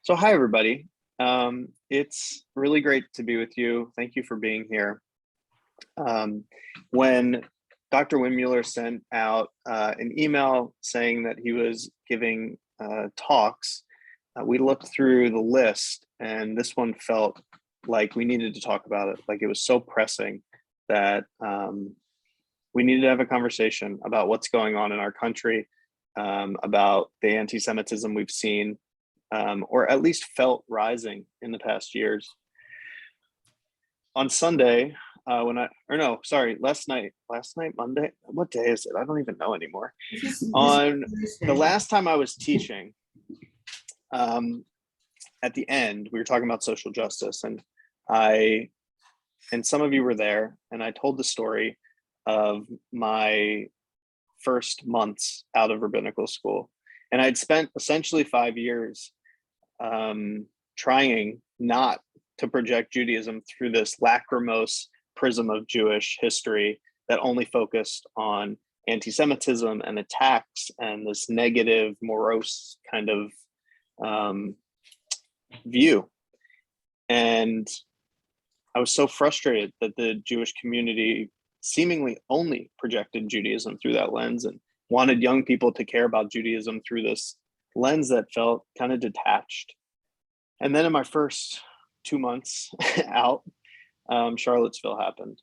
So hi, everybody. It's really great to be with you. Thank you for being here. When Dr. Windmueller sent out an email saying that he was giving talks, we looked through the list, and this one felt like we needed to talk about it. Like it was so pressing that we needed to have a conversation about what's going on in our country, about the anti-Semitism we've seen, or at least felt rising in the past years. On Sunday, last night, Monday, what day is it? I don't even know anymore. On the last time I was teaching, at the end, we were talking about social justice, and some of you were there, and I told the story of my first months out of rabbinical school. And I'd spent essentially 5 years trying not to project Judaism through this lachrymose prism of Jewish history that only focused on anti-Semitism and attacks and this negative, morose kind of view. And I was so frustrated that the Jewish community seemingly only projected Judaism through that lens and wanted young people to care about Judaism through this lens that felt kind of detached. And then in my first 2 months out, Charlottesville happened.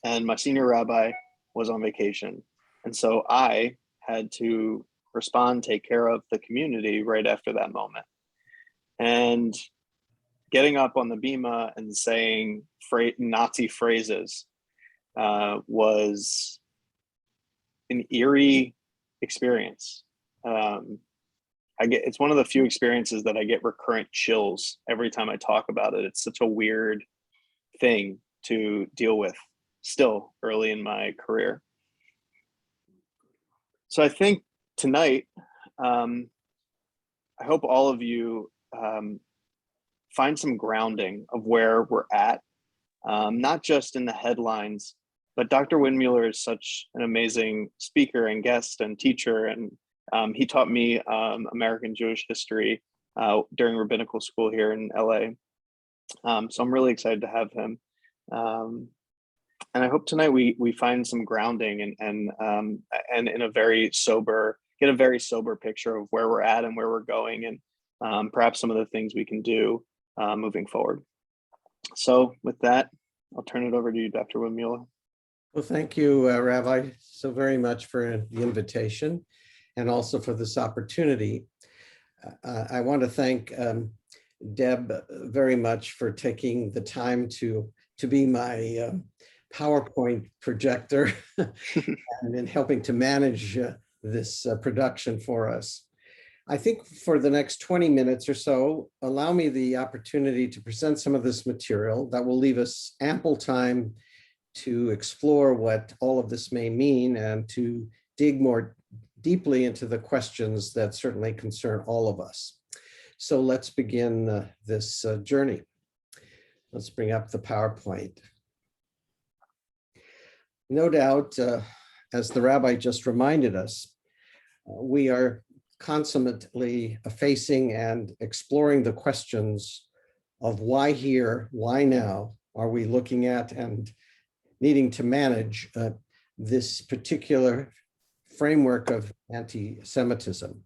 And my senior rabbi was on vacation. And so I had to respond, take care of the community right after that moment. And getting up on the bima and saying Nazi phrases was an eerie experience. It's one of the few experiences that I get recurrent chills every time I talk about it. It's such a weird thing to deal with still early in my career. So I think tonight, I hope all of you find some grounding of where we're at, not just in the headlines, but Dr. Windmueller is such an amazing speaker and guest and teacher, and he taught me American Jewish history during rabbinical school here in LA. So I'm really excited to have him. And I hope tonight we find some grounding and in a very sober, get a very sober picture of where we're at and where we're going, and perhaps some of the things we can do moving forward. So with that, I'll turn it over to you, Dr. Windmueller. Well, thank you, Rabbi, so very much for the invitation and also for this opportunity. I want to thank Deb very much for taking the time to be my PowerPoint projector and in helping to manage this production for us. I think for the next 20 minutes or so, allow me the opportunity to present some of this material that will leave us ample time to explore what all of this may mean and to dig more deeply into the questions that certainly concern all of us. So let's begin this journey. Let's bring up the PowerPoint. No doubt, as the rabbi just reminded us, we are consummately facing and exploring the questions of why here, why now are we looking at and needing to manage this particular framework of anti-Semitism.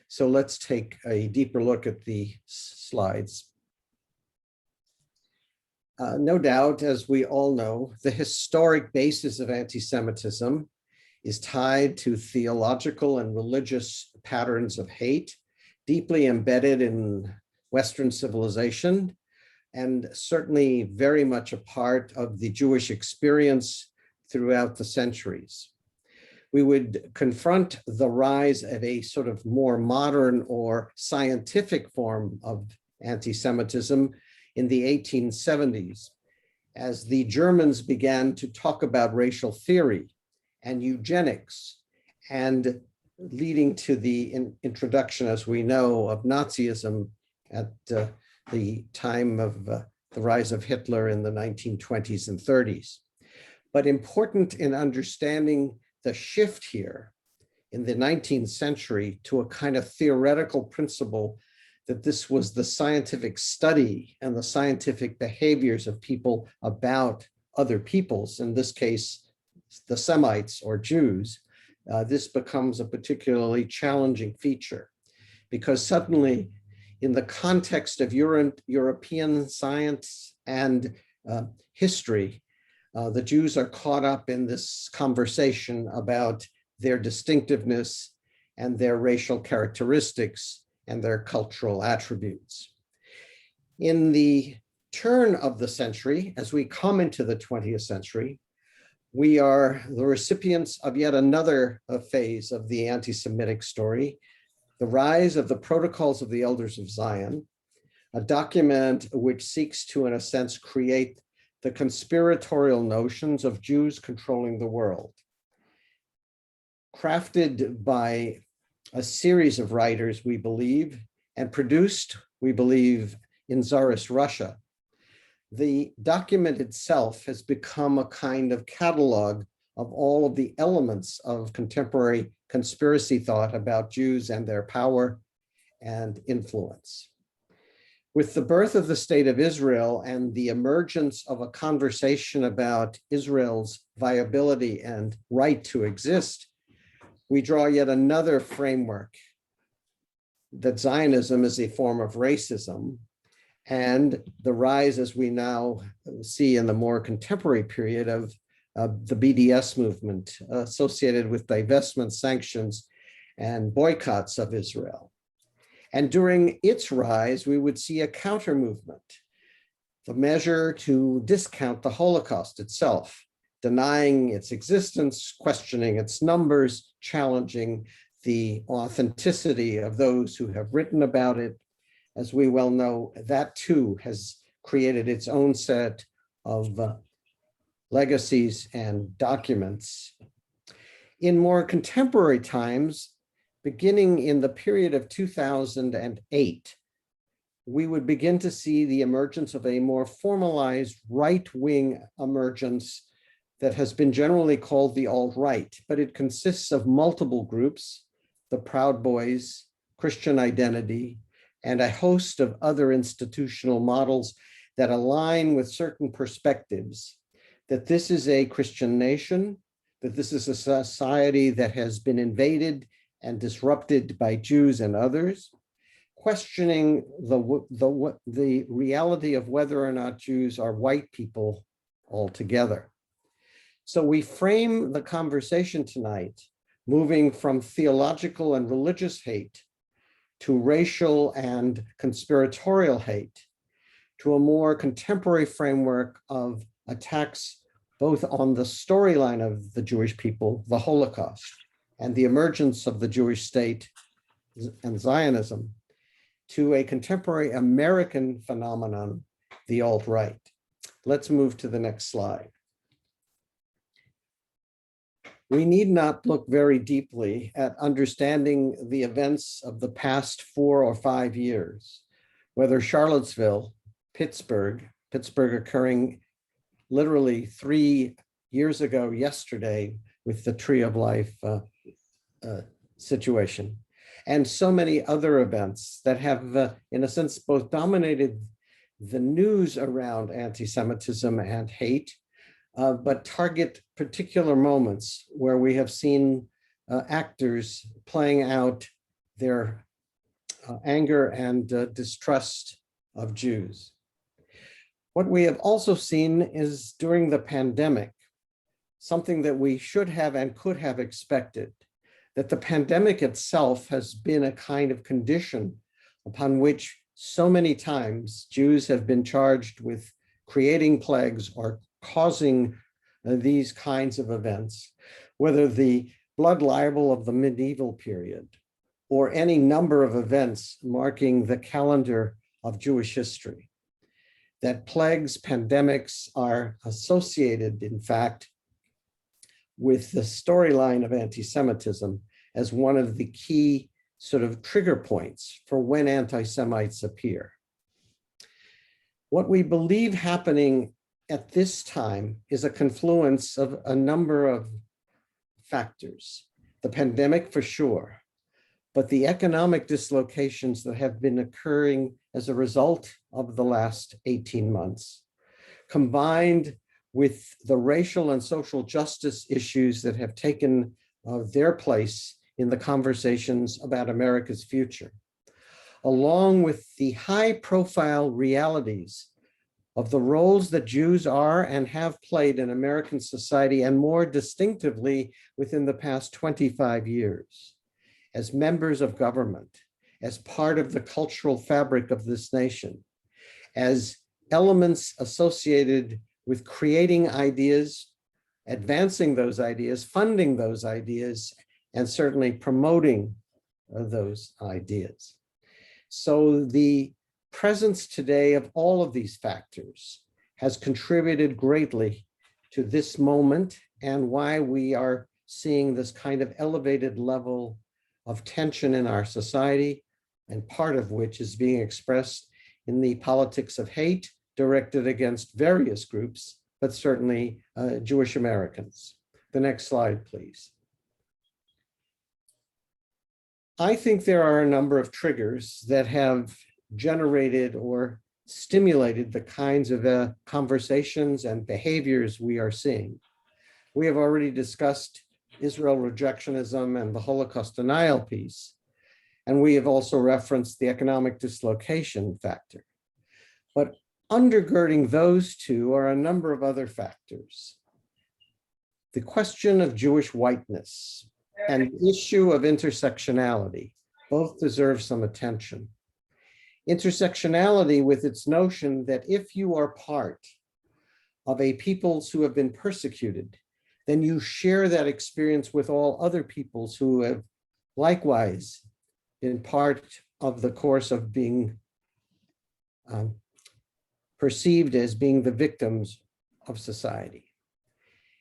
So let's take a deeper look at the slides. No doubt, as we all know, the historic basis of anti-Semitism is tied to theological and religious patterns of hate, deeply embedded in Western civilization, and certainly very much a part of the Jewish experience throughout the centuries. We would confront the rise of a sort of more modern or scientific form of anti-Semitism in the 1870s, as the Germans began to talk about racial theory and eugenics, and leading to the introduction, as we know, of Nazism at the time of the rise of Hitler in the 1920s and 30s. But important in understanding the shift here in the 19th century to a kind of theoretical principle that this was the scientific study and the scientific behaviors of people about other peoples, in this case, the Semites or Jews, this becomes a particularly challenging feature, because suddenly, in the context of European science and history, the Jews are caught up in this conversation about their distinctiveness and their racial characteristics and their cultural attributes. In the turn of the century, as we come into the 20th century, we are the recipients of yet another phase of the anti-Semitic story, the rise of the Protocols of the Elders of Zion, a document which seeks to, in a sense, create the conspiratorial notions of Jews controlling the world. Crafted by a series of writers, we believe, and produced, we believe, in Tsarist Russia, the document itself has become a kind of catalog of all of the elements of contemporary conspiracy thought about Jews and their power and influence. With the birth of the State of Israel and the emergence of a conversation about Israel's viability and right to exist, we draw yet another framework that Zionism is a form of racism, and the rise, as we now see in the more contemporary period, of the BDS movement associated with divestment sanctions and boycotts of Israel. And during its rise, we would see a counter movement, the measure to discount the Holocaust itself, denying its existence, questioning its numbers, challenging the authenticity of those who have written about it. As we well know, that too has created its own set of legacies and documents. In more contemporary times, beginning in the period of 2008, we would begin to see the emergence of a more formalized right-wing emergence that has been generally called the alt-right, but it consists of multiple groups, the Proud Boys, Christian Identity, and a host of other institutional models that align with certain perspectives, that this is a Christian nation, that this is a society that has been invaded and disrupted by Jews and others, questioning the reality of whether or not Jews are white people altogether. So we frame the conversation tonight, moving from theological and religious hate to racial and conspiratorial hate, to a more contemporary framework of attacks both on the storyline of the Jewish people, the Holocaust, and the emergence of the Jewish state and Zionism, to a contemporary American phenomenon, the alt-right. Let's move to the next slide. We need not look very deeply at understanding the events of the past 4 or 5 years, whether Charlottesville, Pittsburgh occurring literally 3 years ago yesterday with the Tree of Life situation, and so many other events that have, in a sense, both dominated the news around anti-Semitism and hate, but target particular moments where we have seen actors playing out their anger and distrust of Jews. What we have also seen is during the pandemic, something that we should have and could have expected, that the pandemic itself has been a kind of condition upon which so many times Jews have been charged with creating plagues or causing these kinds of events, whether the blood libel of the medieval period or any number of events marking the calendar of Jewish history. That plagues, pandemics are associated, in fact, with the storyline of anti-Semitism as one of the key sort of trigger points for when anti-Semites appear. What we believe happening at this time is a confluence of a number of factors. The pandemic, for sure, but the economic dislocations that have been occurring as a result of the last 18 months, combined with the racial and social justice issues that have taken their place in the conversations about America's future, along with the high-profile realities of the roles that Jews are and have played in American society, and more distinctively within the past 25 years, as members of government, as part of the cultural fabric of this nation, as elements associated with creating ideas, advancing those ideas, funding those ideas, and certainly promoting those ideas. So the presence today of all of these factors has contributed greatly to this moment and why we are seeing this kind of elevated level of tension in our society, and part of which is being expressed in the politics of hate directed against various groups, but certainly Jewish Americans. The next slide, please. I think there are a number of triggers that have generated or stimulated the kinds of conversations and behaviors we are seeing. We have already discussed Israel rejectionism and the Holocaust denial piece, and we have also referenced the economic dislocation factor. But undergirding those two are a number of other factors. The question of Jewish whiteness and the issue of intersectionality both deserve some attention. Intersectionality with its notion that if you are part of a peoples who have been persecuted, then you share that experience with all other peoples who have likewise been part of the course of being perceived as being the victims of society.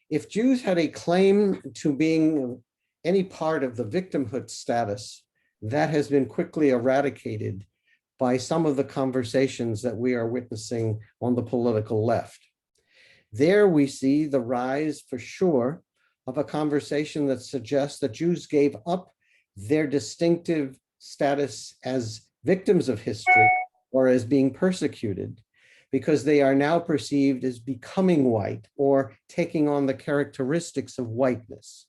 If Jews had a claim to being any part of the victimhood status, that has been quickly eradicated by some of the conversations that we are witnessing on the political left. There we see the rise, for sure, of a conversation that suggests that Jews gave up their distinctive status as victims of history or as being persecuted because they are now perceived as becoming white or taking on the characteristics of whiteness.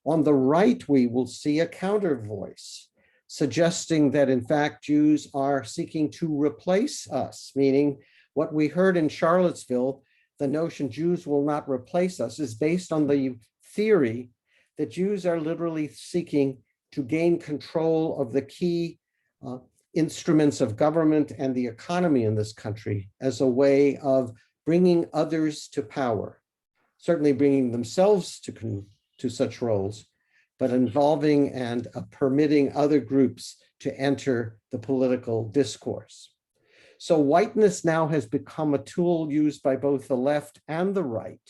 On the right, we will see a counter voice suggesting that in fact Jews are seeking to replace us, meaning what we heard in Charlottesville, the notion Jews will not replace us, is based on the theory that Jews are literally seeking to gain control of the key instruments of government and the economy in this country as a way of bringing others to power, certainly bringing themselves to such roles, but involving and permitting other groups to enter the political discourse. So whiteness now has become a tool used by both the left and the right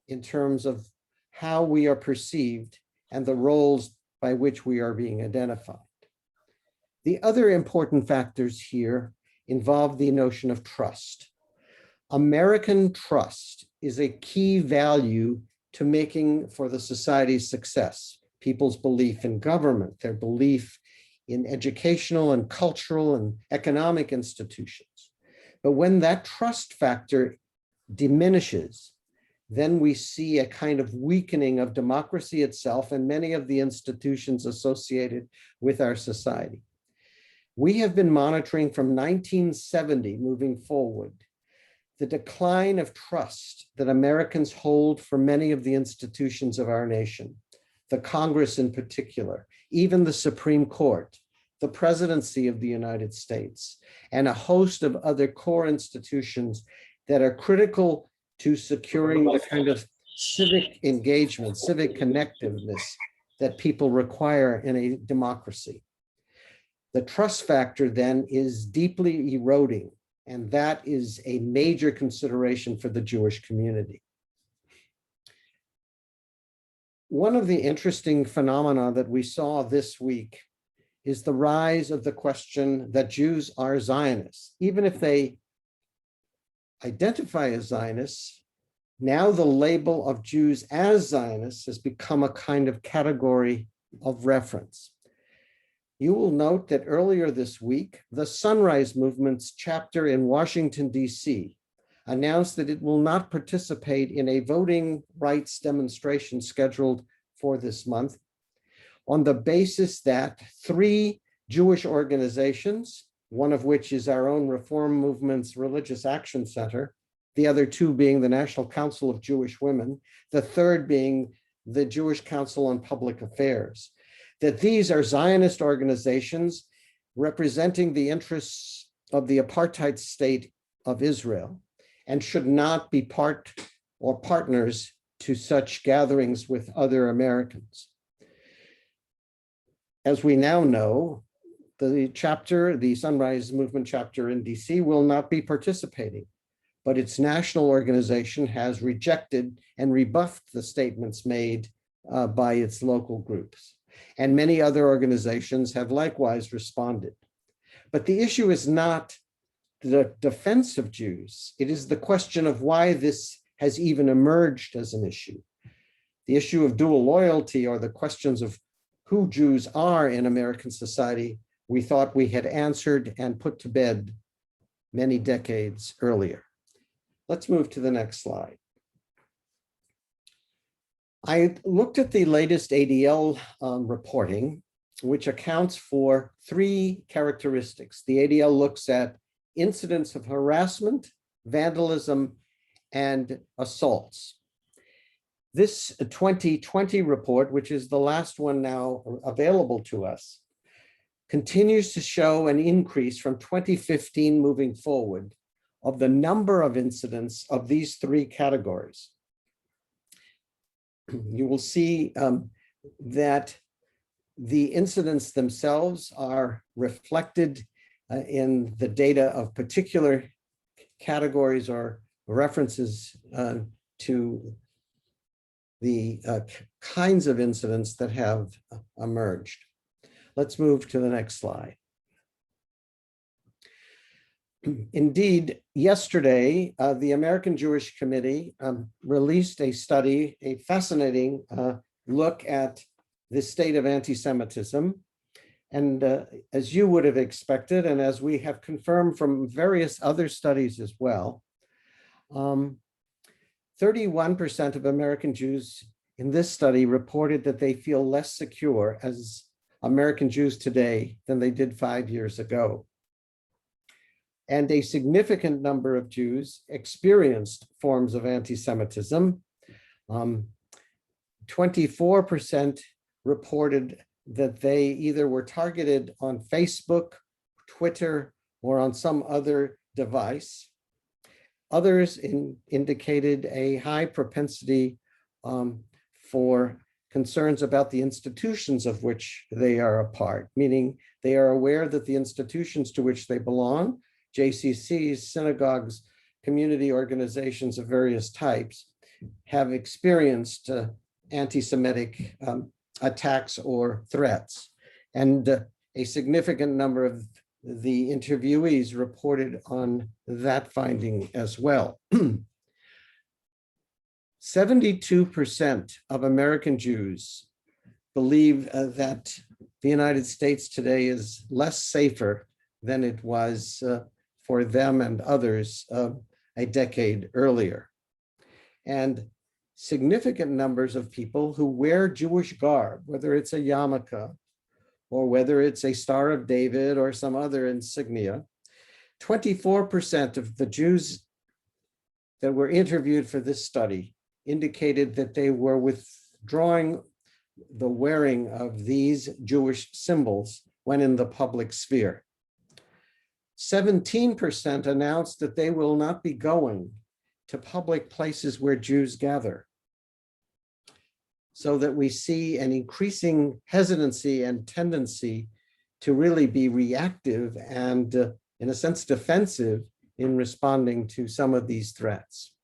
in terms of how we are perceived and the roles by which we are being identified. The other important factors here involve the notion of trust. American trust is a key value to making for the society's success. People's belief in government, their belief in educational and cultural and economic institutions. But when that trust factor diminishes, then we see a kind of weakening of democracy itself and many of the institutions associated with our society. We have been monitoring from 1970 moving forward the decline of trust that Americans hold for many of the institutions of our nation, the Congress in particular, even the Supreme Court, the presidency of the United States, and a host of other core institutions that are critical to securing the kind of civic engagement, civic connectiveness that people require in a democracy. The trust factor then is deeply eroding, and that is a major consideration for the Jewish community. One of the interesting phenomena that we saw this week is the rise of the question that Jews are Zionists. Even if they identify as Zionists, now the label of Jews as Zionists has become a kind of category of reference. You will note that earlier this week, the Sunrise Movement's chapter in Washington, D.C. announced that it will not participate in a voting rights demonstration scheduled for this month on the basis that 3 Jewish organizations, one of which is our own Reform Movement's Religious Action Center, the other 2 being the National Council of Jewish Women, the third being the Jewish Council on Public Affairs, that these are Zionist organizations representing the interests of the apartheid state of Israel and should not be part or partners to such gatherings with other Americans. As we now know, the chapter, the Sunrise Movement chapter in DC, will not be participating, but its national organization has rejected and rebuffed the statements made by its local groups. And many other organizations have likewise responded. But the issue is not the defense of Jews. It is the question of why this has even emerged as an issue. The issue of dual loyalty, or the questions of who Jews are in American society, we thought we had answered and put to bed many decades earlier. Let's move to the next slide. I looked at the latest ADL reporting, which accounts for 3 characteristics. The ADL looks at incidents of harassment, vandalism, and assaults. This 2020 report, which is the last one now available to us, continues to show an increase from 2015 moving forward of the number of incidents of these 3 categories. You will see that the incidents themselves are reflected in the data of particular categories or references to the kinds of incidents that have emerged. Let's move to the next slide. Indeed, yesterday, the American Jewish Committee released a study, a fascinating look at the state of anti-Semitism. And as you would have expected, and as we have confirmed from various other studies as well, 31% of American Jews in this study reported that they feel less secure as American Jews today than they did 5 years ago. And a significant number of Jews experienced forms of anti-Semitism. 24% reported that they either were targeted on Facebook, Twitter, or on some other device. Others indicated a high propensity for concerns about the institutions of which they are a part, meaning they are aware that the institutions to which they belong, JCCs, synagogues, community organizations of various types, have experienced anti-Semitic attacks or threats. And a significant number of the interviewees reported on that finding as well. 72% of American Jews believe that the United States today is less safer than it was for them and others a decade earlier. And significant numbers of people who wear Jewish garb, whether it's a yarmulke or whether it's a Star of David or some other insignia, 24% of the Jews that were interviewed for this study indicated that they were withdrawing the wearing of these Jewish symbols when in the public sphere. 17% announced that they will not be going to public places where Jews gather. So that we see an increasing hesitancy and tendency to really be reactive and, in a sense, defensive in responding to some of these threats.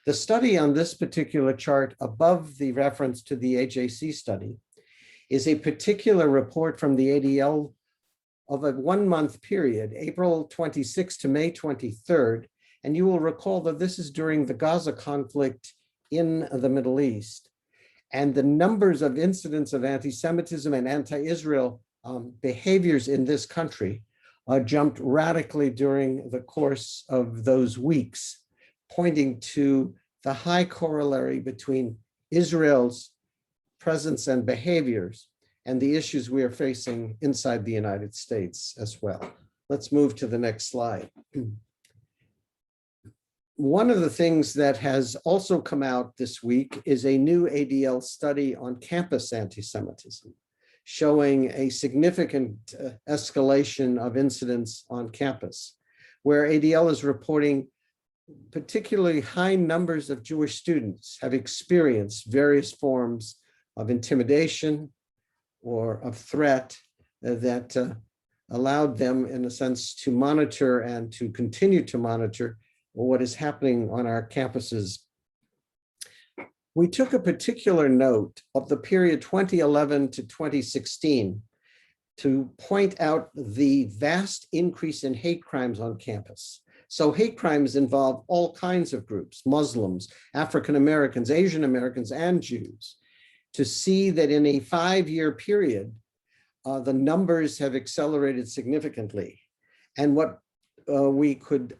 The study on this particular chart above the reference to the AJC study is a particular report from the ADL of a 1-month period, April 26 to May 23rd. And you will recall that this is during the Gaza conflict in the Middle East. And the numbers of incidents of anti-Semitism and anti-Israel behaviors in this country jumped radically during the course of those weeks, pointing to the high corollary between Israel's presence and behaviors and the issues we are facing inside the United States as well. Let's move to the next slide. One of the things that has also come out this week is a new ADL study on campus anti-Semitism, showing a significant escalation of incidents on campus, where ADL is reporting particularly high numbers of Jewish students have experienced various forms of intimidation or of threat that allowed them, in a sense, to monitor and to continue to monitor what is happening on our campuses. We took a particular note of the period 2011 to 2016 to point out the vast increase in hate crimes on campus. So hate crimes involve all kinds of groups: Muslims, African Americans, Asian Americans, and Jews. To see that in a 5-year period, the numbers have accelerated significantly. And what we could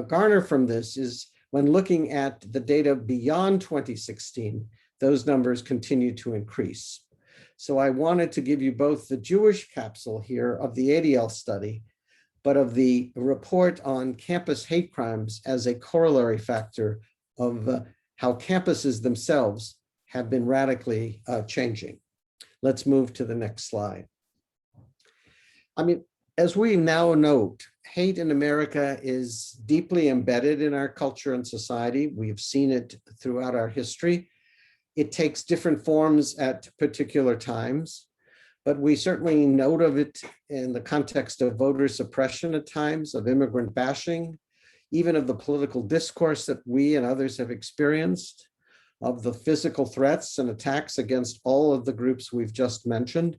garner from this is, when looking at the data beyond 2016, those numbers continue to increase. So I wanted to give you both the Jewish capsule here of the ADL study, but of the report on campus hate crimes as a corollary factor of how campuses themselves have been radically changing. Let's move to the next slide. I mean, as we now note, hate in America is deeply embedded in our culture and society. We've seen it throughout our history. It takes different forms at particular times, but we certainly note of it in the context of voter suppression at times, of immigrant bashing, even of the political discourse that we and others have experienced, of the physical threats and attacks against all of the groups we've just mentioned.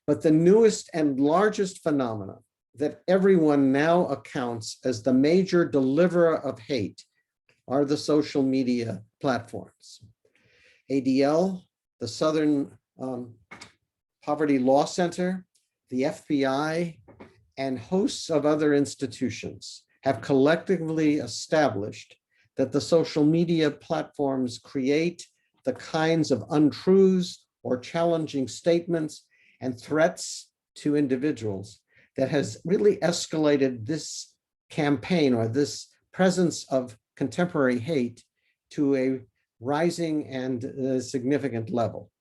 But the newest and largest phenomenon that everyone now accounts as the major deliverer of hate are the social media platforms. ADL, the Southern Poverty Law Center, the FBI, and hosts of other institutions have collectively established that the social media platforms create the kinds of untruths or challenging statements and threats to individuals that has really escalated this campaign, or this presence of contemporary hate, to a rising and significant level.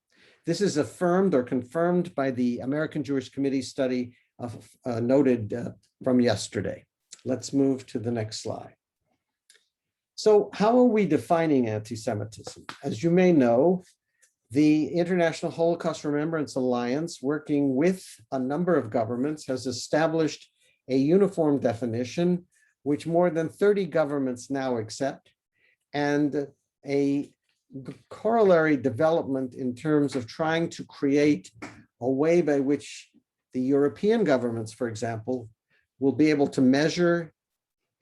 This is affirmed or confirmed by the American Jewish Committee study noted from yesterday. Let's move to the next slide. So how are we defining anti-Semitism? As you may know, the International Holocaust Remembrance Alliance, working with a number of governments, has established a uniform definition, which more than 30 governments now accept, and a corollary development in terms of trying to create a way by which the European governments, for example, will be able to measure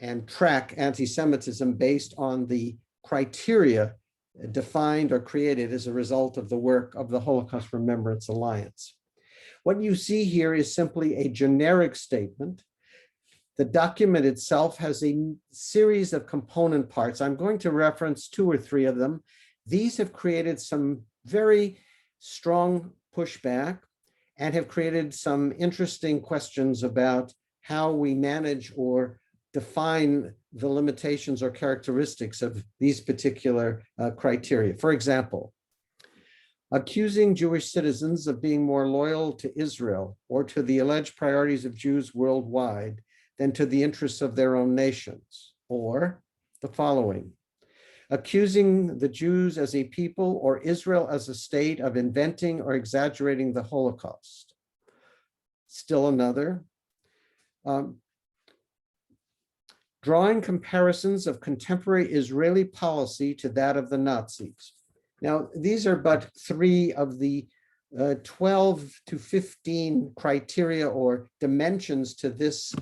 and track anti-Semitism based on the criteria defined or created as a result of the work of the Holocaust Remembrance Alliance. What you see here is simply a generic statement. The document itself has a series of component parts. I'm going to reference 2 or 3 of them. These have created some very strong pushback and have created some interesting questions about how we manage or define the limitations or characteristics of these particular criteria. For example, accusing Jewish citizens of being more loyal to Israel or to the alleged priorities of Jews worldwide than to the interests of their own nations. Or the following: accusing the Jews as a people or Israel as a state of inventing or exaggerating the Holocaust. Still another, drawing comparisons of contemporary Israeli policy to that of the Nazis. Now, these are but 3 of the 12 to 15 criteria or dimensions to this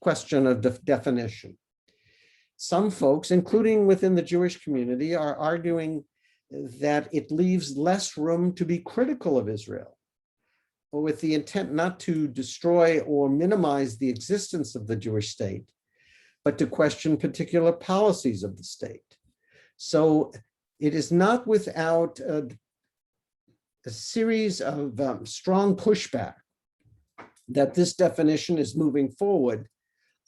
question of definition. Some folks, including within the Jewish community, are arguing that it leaves less room to be critical of Israel. with the intent not to destroy or minimize the existence of the Jewish state, but to question particular policies of the state. So it is not without a series of strong pushback that this definition is moving forward,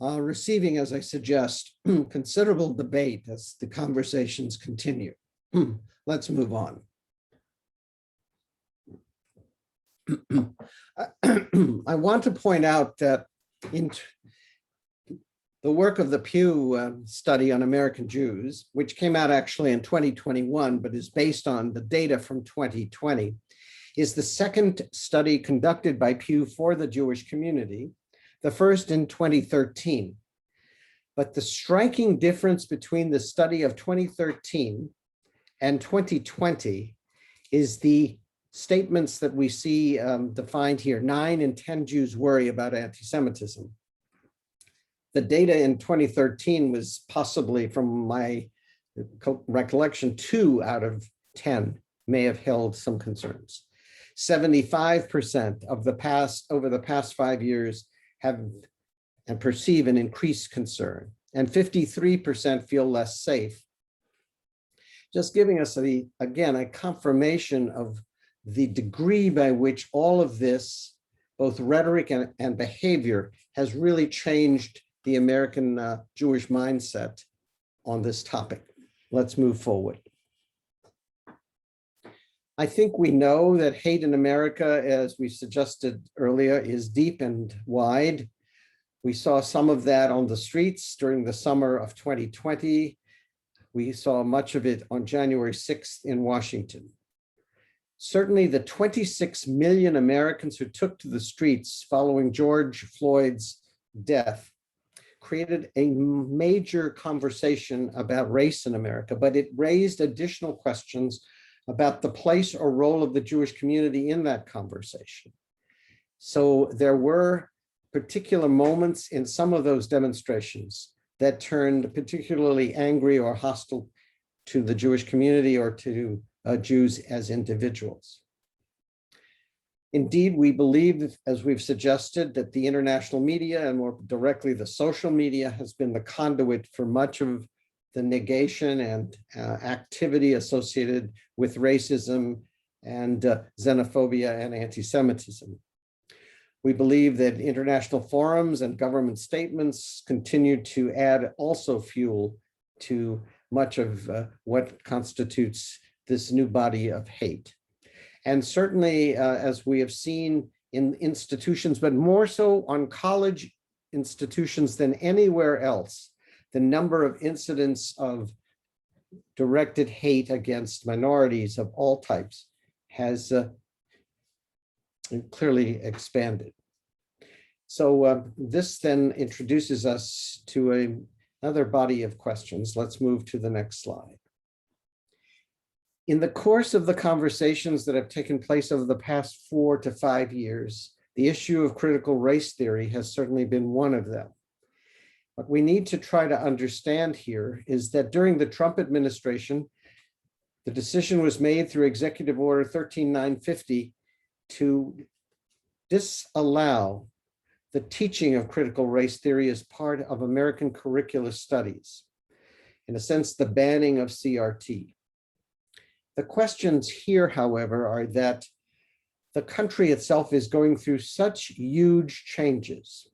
receiving, as I suggest, considerable debate as the conversations continue. Let's move on. I want to point out that in the work of the Pew study on American Jews, which came out actually in 2021, but is based on the data from 2020, is the second study conducted by Pew for the Jewish community, the first in 2013. But the striking difference between the study of 2013 and 2020 is the statements that we see defined here. 9 in 10 Jews worry about anti-Semitism. The data in 2013 was possibly, from my recollection, 2 out of 10 may have held some concerns. 75% of over the past 5 years have and perceive an increased concern, and 53% feel less safe. Just giving us, again, a confirmation of the degree by which all of this, both rhetoric and behavior, has really changed the American Jewish mindset on this topic. Let's move forward. I think we know that hate in America, as we suggested earlier, is deep and wide. We saw some of that on the streets during the summer of 2020. We saw much of it on January 6th in Washington. Certainly the 26 million Americans who took to the streets following George Floyd's death created a major conversation about race in America, but it raised additional questions about the place or role of the Jewish community in that conversation. So there were particular moments in some of those demonstrations that turned particularly angry or hostile to the Jewish community or to Jews as individuals. Indeed, we believe, as we've suggested, that the international media, and more directly the social media, has been the conduit for much of the negation and activity associated with racism and xenophobia and anti-Semitism. We believe that international forums and government statements continue to add also fuel to much of what constitutes this new body of hate. And certainly, as we have seen in institutions, but more so on college institutions than anywhere else, the number of incidents of directed hate against minorities of all types has clearly expanded. So this then introduces us to another body of questions. Let's move to the next slide. In the course of the conversations that have taken place over the past 4 to 5 years, the issue of critical race theory has certainly been one of them. What we need to try to understand here is that during the Trump administration, the decision was made through Executive Order 13950 to disallow the teaching of critical race theory as part of American curricular studies. In a sense, the banning of CRT. The questions here, however, are that the country itself is going through such huge changes.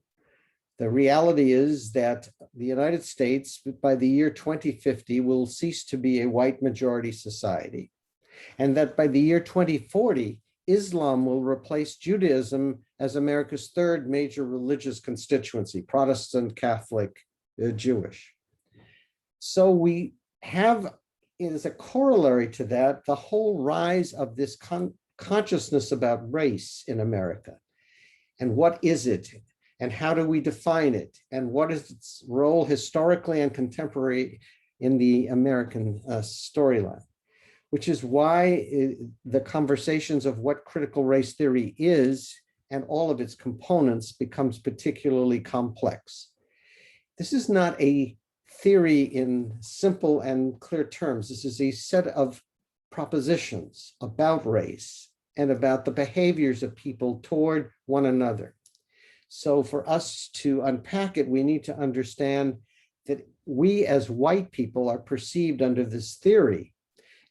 The reality is that the United States, by the year 2050, will cease to be a white majority society, and that by the year 2040, Islam will replace Judaism as America's third major religious constituency, Protestant, Catholic, Jewish. So we have, as a corollary to that, the whole rise of this consciousness about race in America. And what is it? And how do we define it? And what is its role historically and contemporary in the American storyline? Which is why the conversations of what critical race theory is and all of its components becomes particularly complex. This is not a theory in simple and clear terms. This is a set of propositions about race and about the behaviors of people toward one another. So for us to unpack it, we need to understand that we as white people are perceived under this theory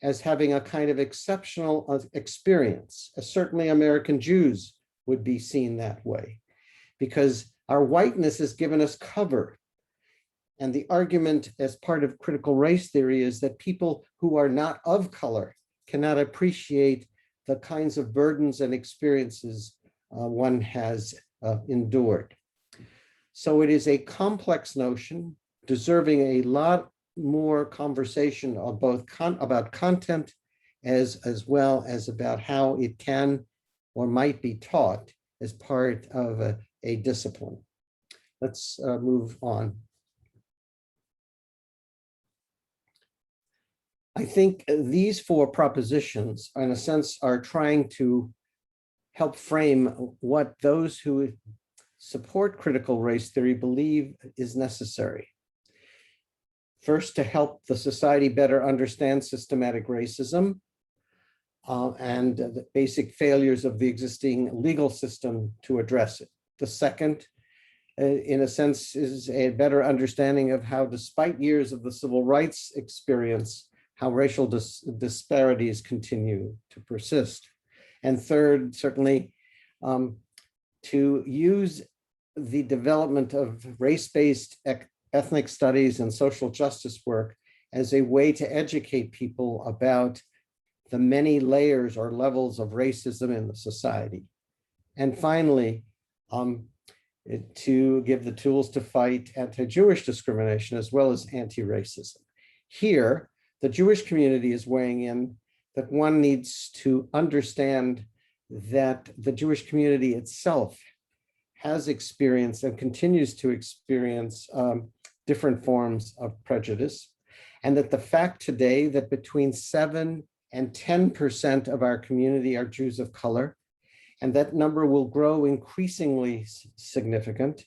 as having a kind of exceptional experience. Certainly American Jews would be seen that way, because our whiteness has given us cover. And the argument as part of critical race theory is that people who are not of color cannot appreciate the kinds of burdens and experiences one has endured. So it is a complex notion, deserving a lot more conversation on both about content as well as about how it can or might be taught as part of a discipline. Let's move on. I think these four propositions, in a sense, are trying to help frame what those who support critical race theory believe is necessary. First, to help the society better understand systematic racism and the basic failures of the existing legal system to address it. The second, in a sense, is a better understanding of how, despite years of the civil rights experience, how racial disparities continue to persist. And third, certainly, to use the development of race-based ethnic studies and social justice work as a way to educate people about the many layers or levels of racism in the society. And finally, to give the tools to fight anti-Jewish discrimination as well as anti-racism. Here, the Jewish community is weighing in that one needs to understand that the Jewish community itself has experienced and continues to experience different forms of prejudice, and that the fact today that between 7 and 10% of our community are Jews of color, and that number will grow increasingly significant,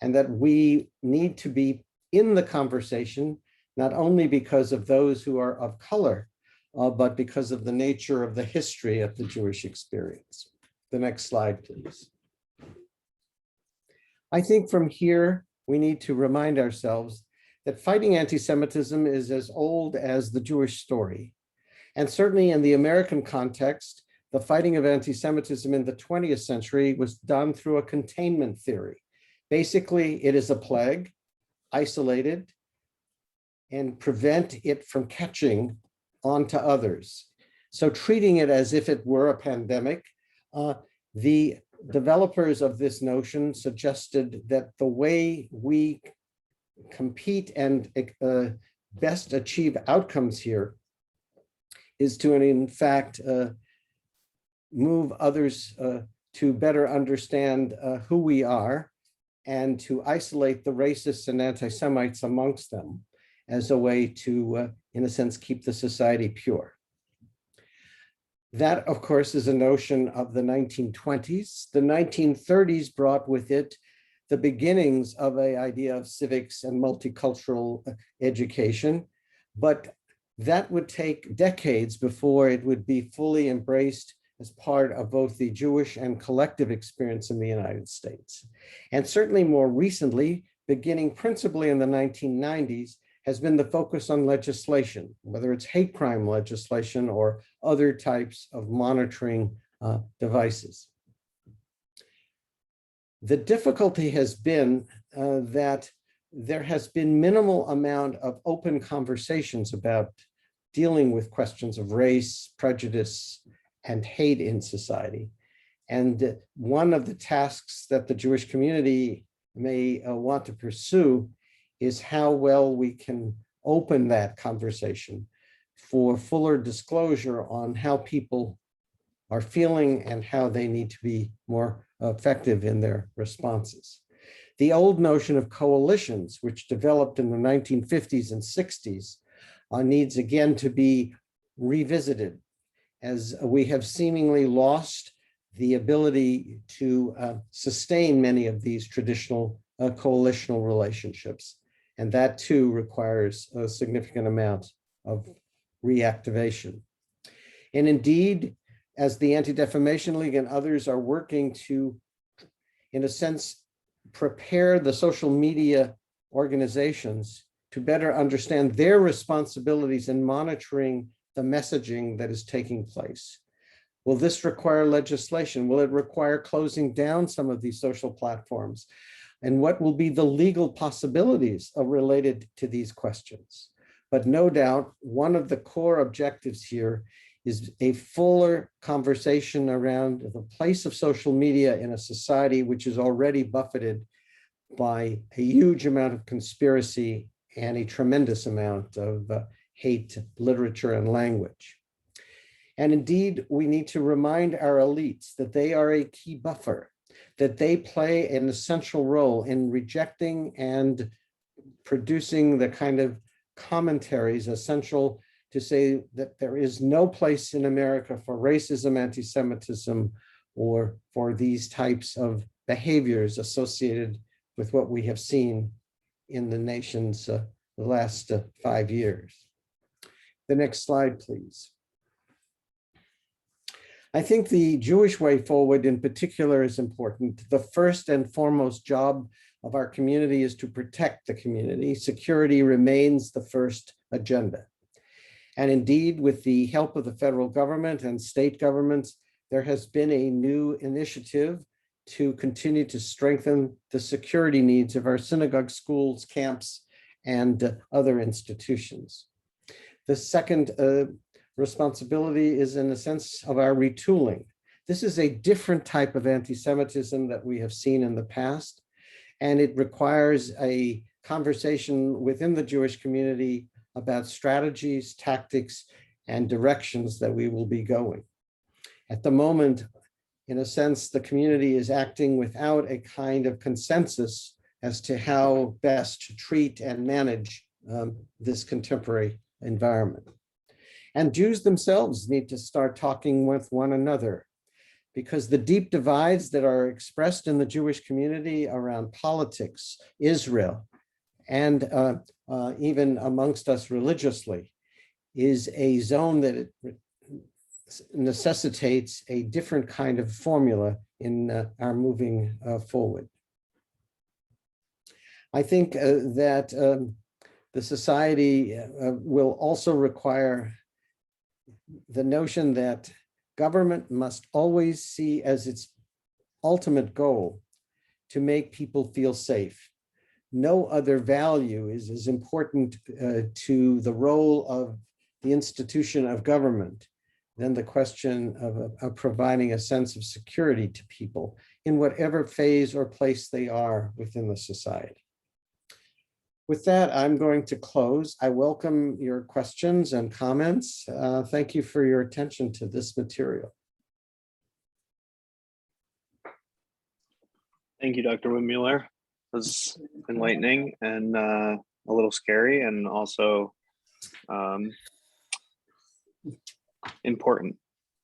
and that we need to be in the conversation, not only because of those who are of color, but because of the nature of the history of the Jewish experience. The next slide, please. I think from here, we need to remind ourselves that fighting anti-Semitism is as old as the Jewish story. And certainly in the American context, the fighting of anti-Semitism in the 20th century was done through a containment theory. Basically, it is a plague, isolated, and prevent it from catching on to others. So treating it as if it were a pandemic, the developers of this notion suggested that the way we compete and best achieve outcomes here is to, in fact, move others to better understand who we are and to isolate the racists and anti-Semites amongst them as a way to, in a sense, keep the society pure. That, of course, is a notion of the 1920s. The 1930s brought with it the beginnings of an idea of civics and multicultural education, but that would take decades before it would be fully embraced as part of both the Jewish and collective experience in the United States. And certainly more recently, beginning principally in the 1990s, has been the focus on legislation, whether it's hate crime legislation or other types of monitoring devices. The difficulty has been that there has been minimal amount of open conversations about dealing with questions of race, prejudice, and hate in society. And one of the tasks that the Jewish community may want to pursue is how well we can open that conversation for fuller disclosure on how people are feeling and how they need to be more effective in their responses. The old notion of coalitions, which developed in the 1950s and 60s, needs again to be revisited, as we have seemingly lost the ability to sustain many of these traditional coalitional relationships. And that too requires a significant amount of reactivation. And indeed, as the Anti-Defamation League and others are working to, in a sense, prepare the social media organizations to better understand their responsibilities in monitoring the messaging that is taking place. Will this require legislation? Will it require closing down some of these social platforms? And what will be the legal possibilities related to these questions? But no doubt, one of the core objectives here is a fuller conversation around the place of social media in a society which is already buffeted by a huge amount of conspiracy and a tremendous amount of hate, literature, and language. And indeed, we need to remind our elites that they are a key buffer, that they play an essential role in rejecting and producing the kind of commentaries essential to say that there is no place in America for racism, anti-Semitism, or for these types of behaviors associated with what we have seen in the nation's the last 5 years. The next slide, please. I think the Jewish way forward in particular is important. The first and foremost job of our community is to protect the community. Security remains the first agenda. And indeed, with the help of the federal government and state governments, there has been a new initiative to continue to strengthen the security needs of our synagogues, schools, camps, and other institutions. The second responsibility is in the sense of our retooling. This is a different type of anti-Semitism that we have seen in the past, and it requires a conversation within the Jewish community about strategies, tactics, and directions that we will be going. At the moment, in a sense, the community is acting without a kind of consensus as to how best to treat and manage this contemporary environment. And Jews themselves need to start talking with one another, because the deep divides that are expressed in the Jewish community around politics, Israel, and even amongst us religiously, is a zone that it necessitates a different kind of formula in our moving forward. I think that the society will also require the notion that government must always see as its ultimate goal to make people feel safe. No other value is as important to the role of the institution of government than the question of providing a sense of security to people in whatever phase or place they are within the society. With that, I'm going to close. I welcome your questions and comments. Thank you for your attention to this material. Thank you, Dr. Windmueller. It was enlightening and a little scary, and also important,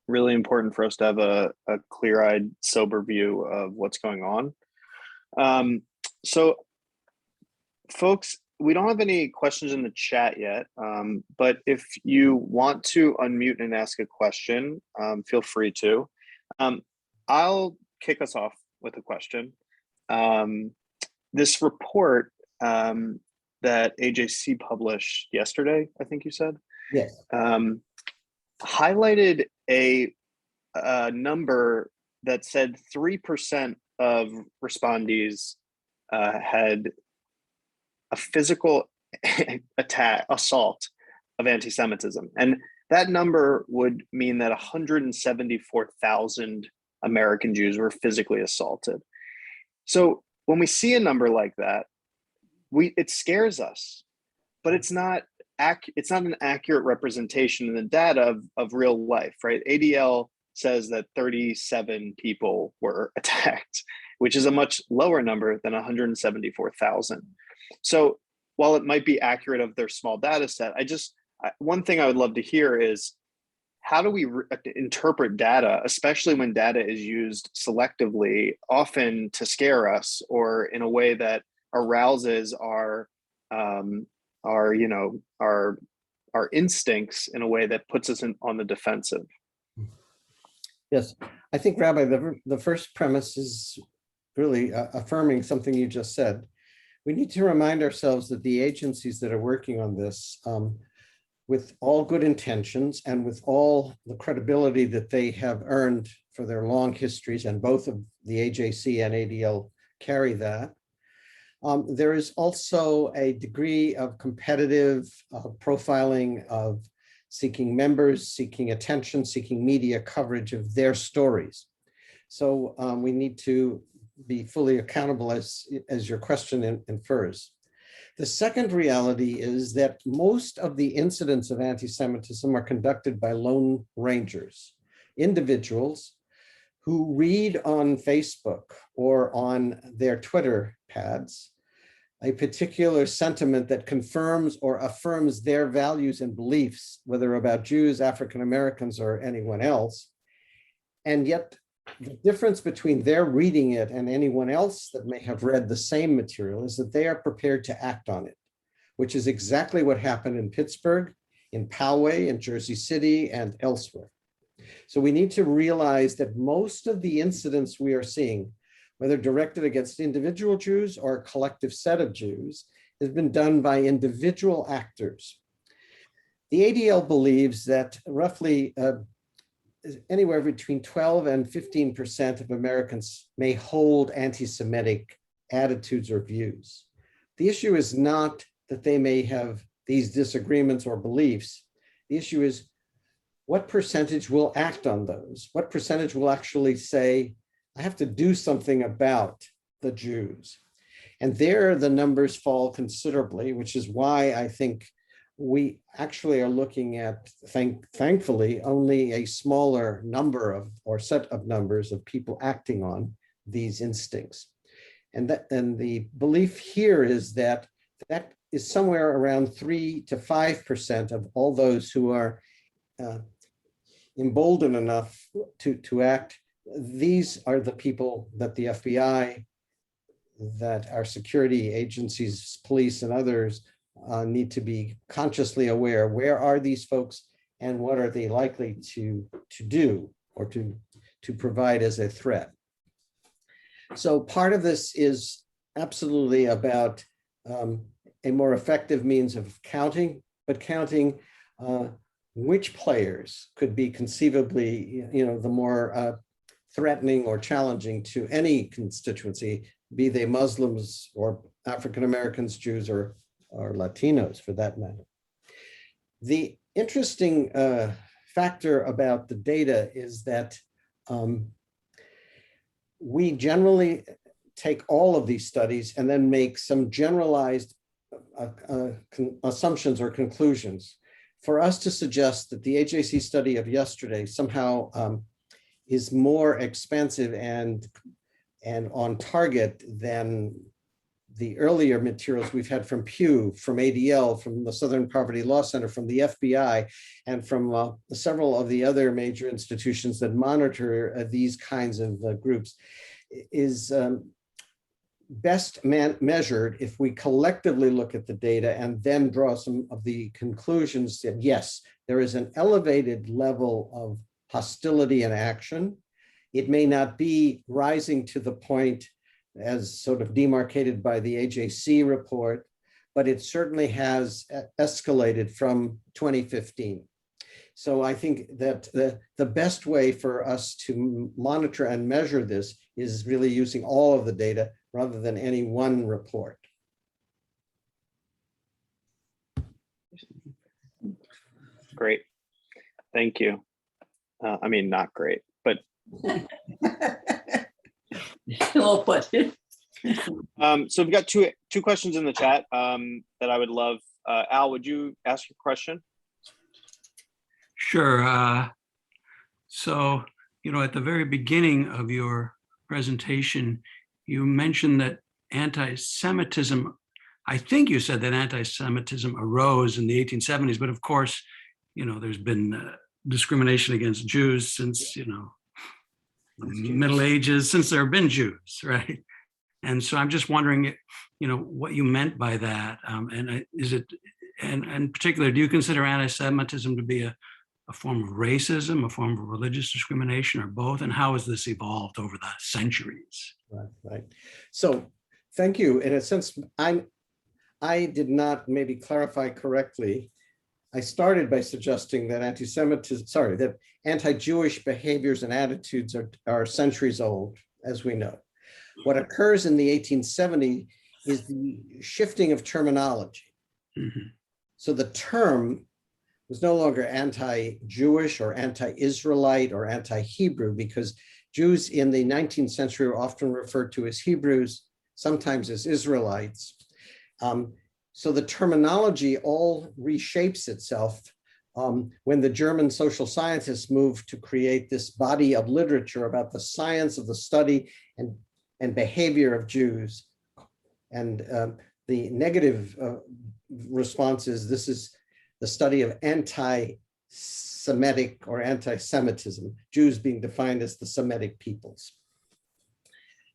really important for us to have a clear-eyed, sober view of what's going on. So folks, we don't have any questions in the chat yet, but if you want to unmute and ask a question, feel free to. I'll kick us off with a question. This report that AJC published yesterday, I think you said? Yes. Highlighted a number that said 3% of respondees had a physical assault of anti-Semitism. And that number would mean that 174,000 American Jews were physically assaulted. So when we see a number like that, it scares us, but it's not an accurate representation in the data of real life, right? ADL says that 37 people were attacked, which is a much lower number than 174,000. So while it might be accurate of their small data set, one thing I would love to hear is, how do we interpret data, especially when data is used selectively, often to scare us or in a way that arouses our instincts in a way that puts us on the defensive? Yes, I think, Rabbi, the first premise is really affirming something you just said. We need to remind ourselves that the agencies that are working on this, with all good intentions and with all the credibility that they have earned for their long histories, and both of the AJC and ADL carry that, there is also a degree of competitive profiling of seeking members, seeking attention, seeking media coverage of their stories. So we need to be fully accountable, as your question infers. The second reality is that most of the incidents of anti-Semitism are conducted by lone rangers, individuals who read on Facebook or on their Twitter pads a particular sentiment that confirms or affirms their values and beliefs, whether about Jews, African Americans, or anyone else. And yet the difference between their reading it and anyone else that may have read the same material is that they are prepared to act on it, which is exactly what happened in Pittsburgh, in Poway, in Jersey City, and elsewhere. So we need to realize that most of the incidents we are seeing, whether directed against individual Jews or a collective set of Jews, has been done by individual actors. The ADL believes that roughly anywhere between 12 and 15% of Americans may hold anti-Semitic attitudes or views. The issue is not that they may have these disagreements or beliefs. The issue is what percentage will act on those? What percentage will actually say, I have to do something about the Jews? And there the numbers fall considerably, which is why I think we actually are looking at, thankfully, only a smaller number of, or set of numbers of people acting on these instincts. And the belief here is that that is somewhere around 3 to 5% of all those who are emboldened enough to act. These are the people that the FBI, that our security agencies, police, and others need to be consciously aware. Where are these folks, and what are they likely to do or to provide as a threat? So part of this is absolutely about a more effective means of counting, but counting which players could be conceivably, the more threatening or challenging to any constituency, be they Muslims or African Americans, Jews, or Latinos for that matter. The interesting factor about the data is that we generally take all of these studies and then make some generalized assumptions or conclusions. For us to suggest that the AJC study of yesterday somehow is more expansive and on target than the earlier materials we've had from Pew, from ADL, from the Southern Poverty Law Center, from the FBI, and from several of the other major institutions that monitor these kinds of groups, is best measured if we collectively look at the data and then draw some of the conclusions that, yes, there is an elevated level of hostility and action. It may not be rising to the point as sort of demarcated by the AJC report, but it certainly has escalated from 2015. So I think that the best way for us to monitor and measure this is really using all of the data rather than any one report. Great, thank you. I mean, not great, but Oh, but so we've got two questions in the chat that I would love. Al, would you ask your question? Sure. So, at the very beginning of your presentation, you mentioned that anti-Semitism, I think you said that anti-Semitism arose in the 1870s, but of course, there's been discrimination against Jews since, the Middle Ages, since there have been Jews, right? And so I'm just wondering, what you meant by that. And is it, and in particular, do you consider anti-Semitism to be a a form of racism, a form of religious discrimination, or both? And how has this evolved over the centuries? Right. So thank you. In a sense, I did not maybe clarify correctly. I started by suggesting that that anti-Jewish behaviors and attitudes are centuries old, as we know. What occurs in the 1870s is the shifting of terminology. Mhm. So the term was no longer anti-Jewish or anti-Israelite or anti-Hebrew, because Jews in the 19th century were often referred to as Hebrews, sometimes as Israelites. So the terminology all reshapes itself when the German social scientists moved to create this body of literature about the science of the study and behavior of Jews. And the negative response is this is the study of anti-Semitic or anti-Semitism, Jews being defined as the Semitic peoples.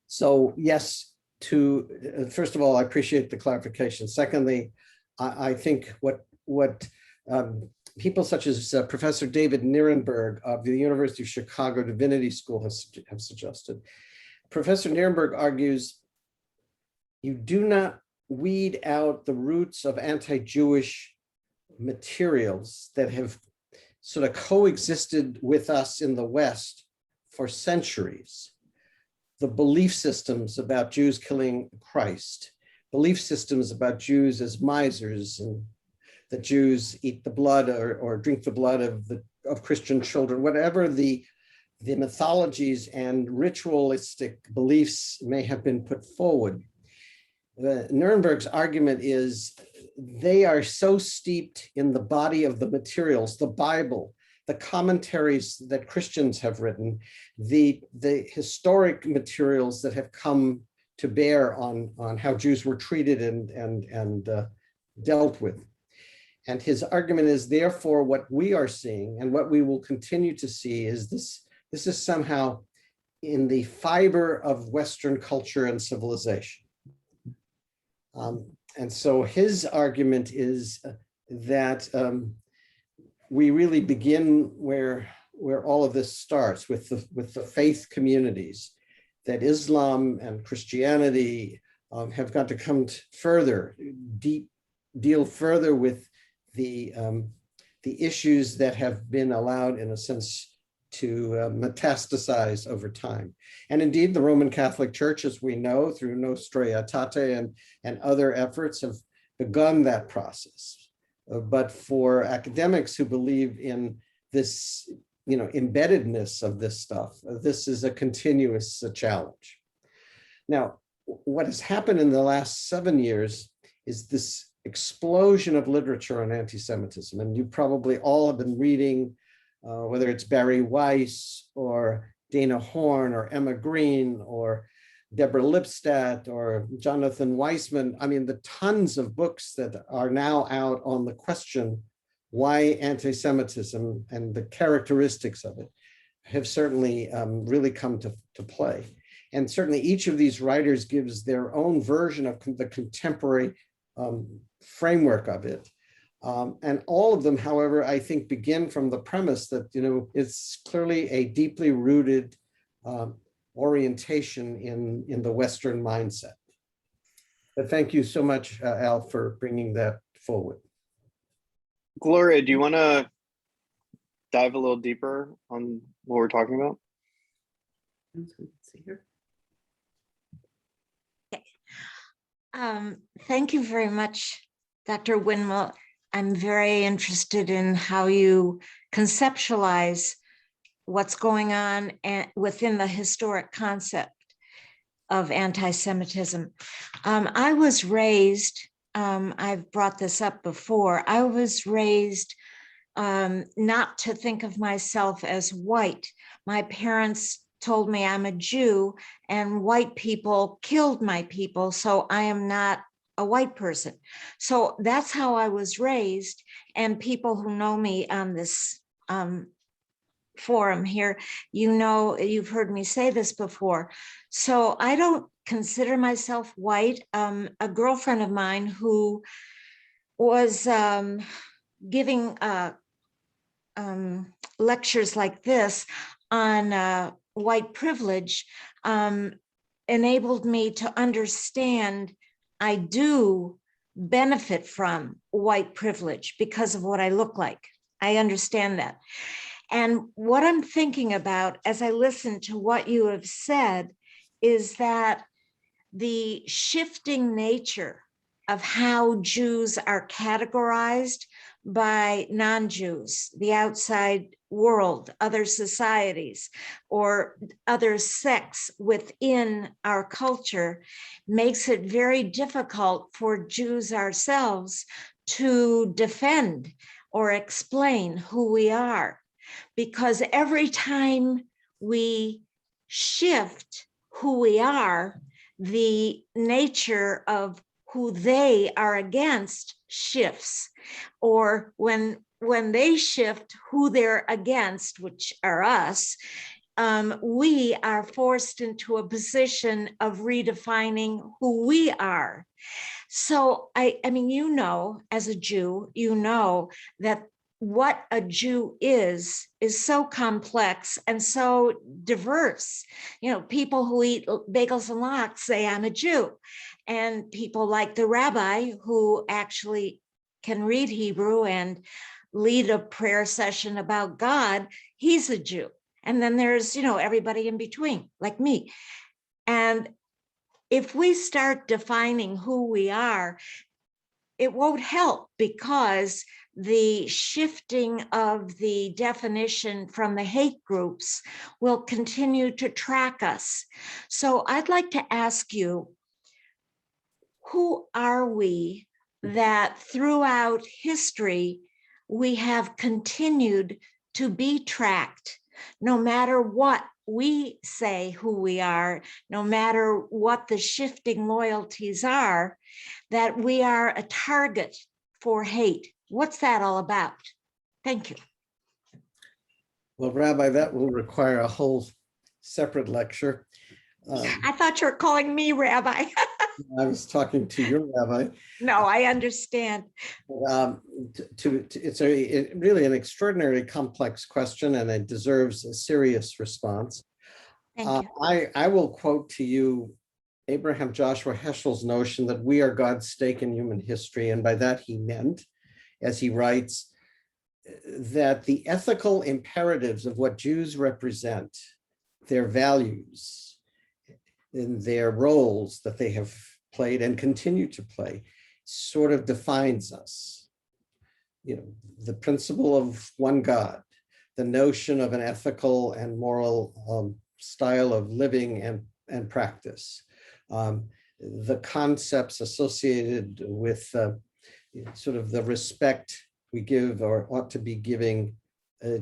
So yes, first of all, I appreciate the clarification. Secondly, I think what people such as Professor David Nirenberg of the University of Chicago Divinity School have suggested. Professor Nirenberg argues you do not weed out the roots of anti-Jewish materials that have sort of coexisted with us in the West for centuries. The belief systems about Jews killing Christ, belief systems about Jews as misers, and that Jews eat the blood or drink the blood of Christian children, whatever the mythologies and ritualistic beliefs may have been put forward. Nirenberg's argument is they are so steeped in the body of the materials, the Bible, the commentaries that Christians have written, the historic materials that have come to bear on how Jews were treated and dealt with. And his argument is, therefore, what we are seeing and what we will continue to see is this is somehow in the fiber of Western culture and civilization. And so his argument is that we really begin where all of this starts with the faith communities, that Islam and Christianity have got to come further, deal further with the issues that have been allowed, in a sense, to metastasize over time. And indeed, the Roman Catholic Church, as we know, through Nostra Aetate and other efforts, have begun that process. But for academics who believe in this, embeddedness of this stuff, this is a continuous challenge. Now, what has happened in the last 7 years is this explosion of literature on anti-Semitism. And you probably all have been reading, whether it's Barry Weiss or Dana Horn or Emma Green or Deborah Lipstadt or Jonathan Weissman. I mean, the tons of books that are now out on the question, why anti-Semitism and the characteristics of it have certainly really come to play. And certainly each of these writers gives their own version of the contemporary framework of it. And all of them, however, I think begin from the premise that, it's clearly a deeply rooted orientation in the Western mindset. But thank you so much, Al, for bringing that forward. Gloria, do you want to dive a little deeper on what we're talking about? Let's see here. Thank you very much, Dr. Windmueller. I'm very interested in how you conceptualize what's going on within the historic concept of anti-Semitism. I was raised, I've brought this up before, I was raised not to think of myself as white. My parents told me I'm a Jew and white people killed my people, so I am not a white person. So that's how I was raised. And people who know me on this forum here, you've heard me say this before. So I don't consider myself white. A girlfriend of mine who was giving lectures like this on white privilege enabled me to understand I do benefit from white privilege because of what I look like. I understand that. And what I'm thinking about as I listen to what you have said is that the shifting nature of how Jews are categorized by non-Jews, the outside world, other societies, or other sects within our culture makes it very difficult for Jews ourselves to defend or explain who we are. Because every time we shift who we are, the nature of who they are against shifts, or when they shift who they're against, which are us, we are forced into a position of redefining who we are. So I mean, you know, as a Jew, you know that what a Jew is so complex and so diverse. You know, people who eat bagels and lox say, I'm a Jew. And people like the rabbi who actually can read Hebrew and lead a prayer session about God, he's a Jew. And then there's, you know, everybody in between, like me. And if we start defining who we are, it won't help, because the shifting of the definition from the hate groups will continue to track us. So I'd like to ask you, who are we that throughout history we have continued to be tracked, no matter what we say who we are, no matter what the shifting loyalties are, that we are a target for hate? What's that all about? Thank you. Well, Rabbi, that will require a whole separate lecture. I thought you were calling me Rabbi. I was talking to your rabbi. No, I understand. It's really an extraordinarily complex question, and it deserves a serious response. Thank you. I will quote to you Abraham Joshua Heschel's notion that we are God's stake in human history. And by that he meant, as he writes, that the ethical imperatives of what Jews represent, their values, in their roles that they have played and continue to play, sort of defines us. You know, the principle of one God, the notion of an ethical and moral style of living and practice, the concepts associated with sort of the respect we give or ought to be giving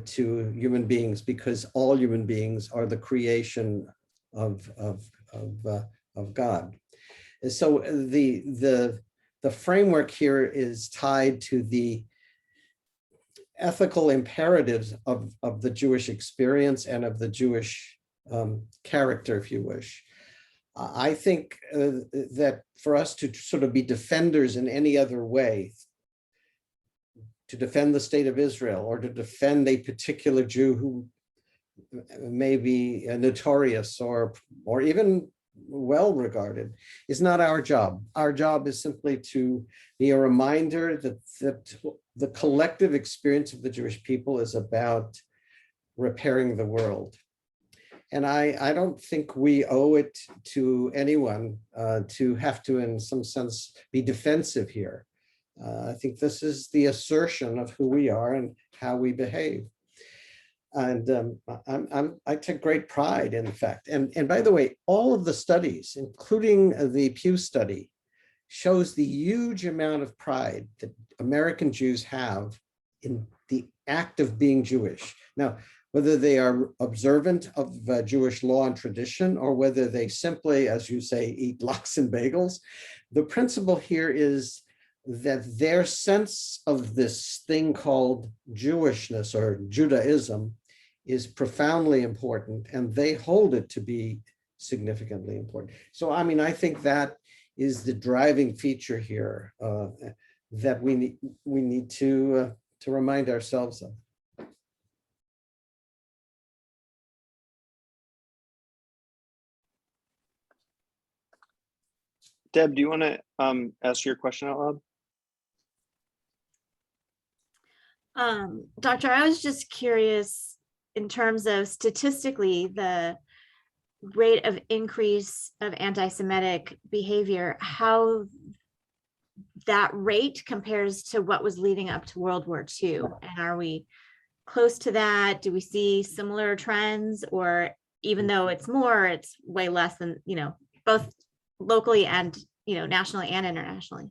to human beings, because all human beings are the creation of God. And so the framework here is tied to the ethical imperatives of the Jewish experience and of the Jewish character, if you wish. I think that for us to sort of be defenders in any other way, to defend the state of Israel or to defend a particular Jew who may be notorious or even well regarded, is not our job. Our job is simply to be a reminder that the collective experience of the Jewish people is about repairing the world. And I don't think we owe it to anyone to have to, in some sense, be defensive here. I think this is the assertion of who we are and how we behave. And I take great pride in the fact. And by the way, all of the studies, including the Pew study, shows the huge amount of pride that American Jews have in the act of being Jewish. Now, whether they are observant of Jewish law and tradition, or whether they simply, as you say, eat lox and bagels, the principle here is that their sense of this thing called Jewishness or Judaism is profoundly important, and they hold it to be significantly important. So, I mean, I think that is the driving feature here that we need to remind ourselves of. Deb, do you want to ask your question out loud? Doctor, I was just curious in terms of statistically, the rate of increase of anti-Semitic behavior, how that rate compares to what was leading up to World War II. And are we close to that? Do we see similar trends, or even though it's more, it's way less than, both locally and, nationally and internationally?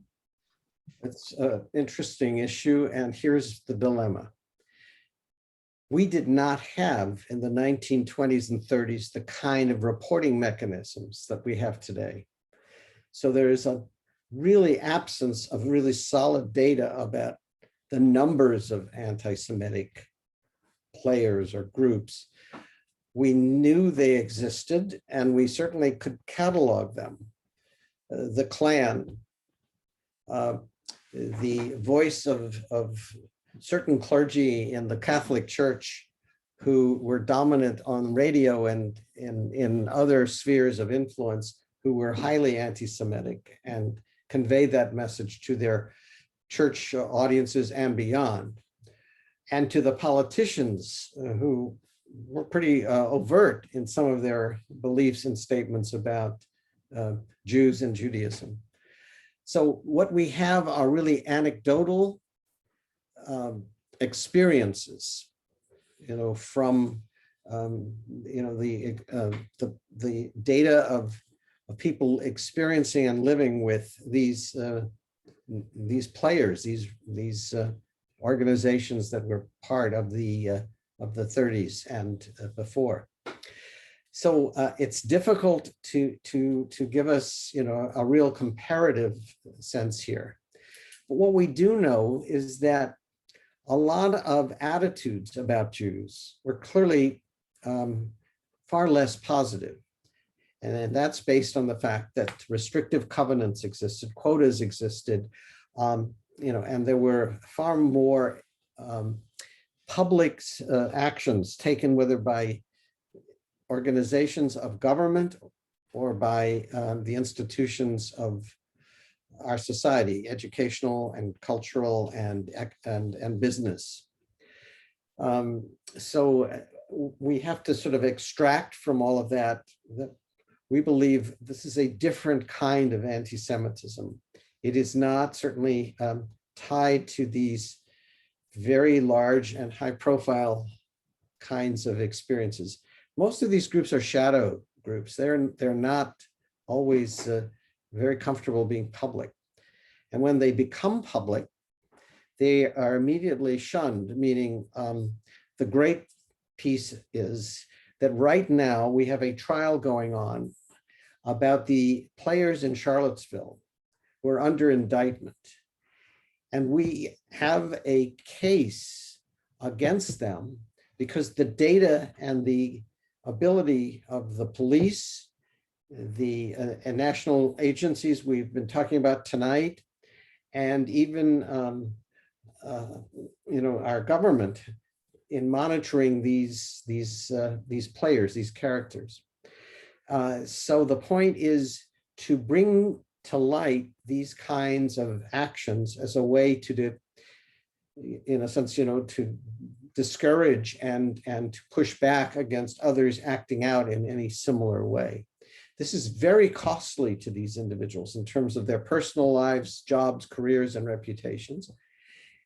It's an interesting issue, and here's the dilemma. We did not have in the 1920s and 30s the kind of reporting mechanisms that we have today. So there is a really absence of really solid data about the numbers of anti-Semitic players or groups. We knew they existed, and we certainly could catalog them. The Klan, the voice of certain clergy in the Catholic Church who were dominant on radio and in other spheres of influence, who were highly anti-Semitic and conveyed that message to their church audiences and beyond. And to the politicians who were pretty overt in some of their beliefs and statements about Jews and Judaism. So what we have are really anecdotal experiences, from the data of people experiencing and living with these players, these organizations that were part of the 30s and before. So it's difficult to give us, a real comparative sense here. But what we do know is that a lot of attitudes about Jews were clearly far less positive. And that's based on the fact that restrictive covenants existed, quotas existed, and there were far more public actions taken, whether by organizations of government or by the institutions of our society, educational and cultural and business. So we have to sort of extract from all of that we believe this is a different kind of anti-Semitism. It is not certainly tied to these very large and high profile kinds of experiences. Most of these groups are shadow groups. They're not always very comfortable being public. And when they become public, they are immediately shunned, meaning the great piece is that right now we have a trial going on about the players in Charlottesville who are under indictment. And we have a case against them because the data and the ability of the police, the national agencies we've been talking about tonight, and even our government in monitoring these players, these characters. So the point is to bring to light these kinds of actions as a way to, in a sense, to discourage and to push back against others acting out in any similar way. This is very costly to these individuals in terms of their personal lives, jobs, careers, and reputations.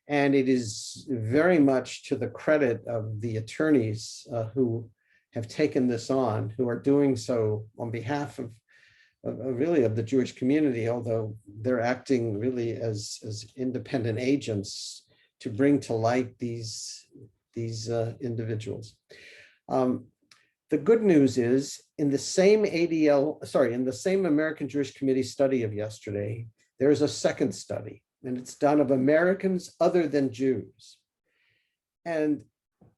And it is very much to the credit of the attorneys who have taken this on, who are doing so on behalf of really of the Jewish community, although they're acting really as independent agents to bring to light these individuals. The good news is in the same in the same American Jewish Committee study of yesterday, there's a second study, and it's done of Americans other than Jews. And